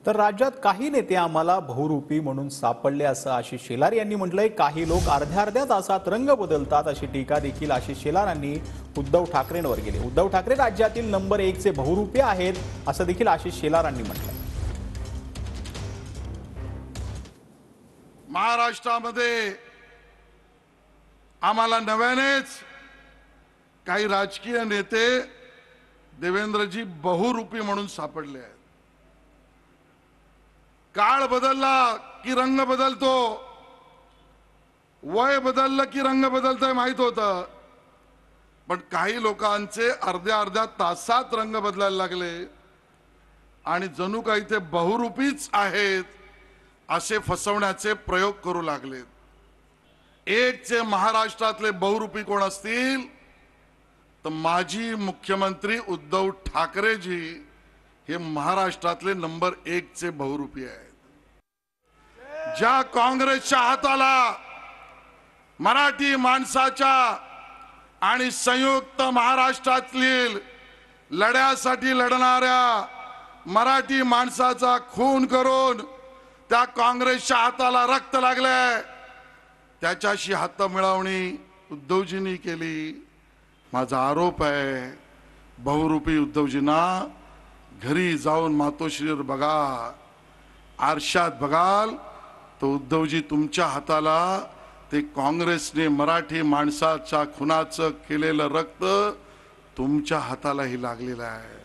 तर राज्यात काही नेते आम्हाला बहुरूपी म्हणून सापडले असं आशिष शेलार यांनी म्हटलंय। काही लोक अर्ध्या अर्ध्या तासात रंग बदलतात अशी टीका देखील आशिष शेलारांनी उद्धव ठाकरेंवर केली। उद्धव ठाकरे राज्यातील नंबर 1 चे बहुरूपी आहेत असं देखील आशिष शेलारांनी म्हटलंय। महाराष्ट्रामध्ये आम्हाला नव्यानेच काही राजकीय नेते देवेंद्रजी बहुरूपी म्हणून सापडले आहेत। काळ बदलला की रंग बदलतो, वय बदललं की रंग बदलतंय माहित होतं, पण काही लोकांचे अर्ध्या अर्ध्या तासात रंग बदलायला लागले आणि जणू काही ते बहुरूपीच आहेत असे फसवण्याचे प्रयोग करू लागलेत। एकचे महाराष्ट्रातले बहुरूपी कोण असतील तर माजी मुख्यमंत्री उद्धव ठाकरेजी हे महाराष्ट्रातले नंबर 1 चे बहुरूपी आहेत। ज्या काँग्रेसच्या हाताला मराठी माणसाच्या आणि संयुक्त महाराष्ट्रातील लढ्यासाठी लढणाऱ्या मराठी माणसाचा खून करून त्या काँग्रेसच्या हाताला रक्त लागले, त्याच्याशी हात मिळवणी उद्धवजींनी केली। माझा आरोप आहे, बहुरूपी उद्धवजींना घरी जाऊन मातोश्रीवर बघा, आरशात बघाल तर उद्धवजी तुमच्या हाताला ते काँग्रेसने मराठी माणसाच्या खुनाचं केलेलं रक्त तुमच्या हातालाही लागलेलं आहे।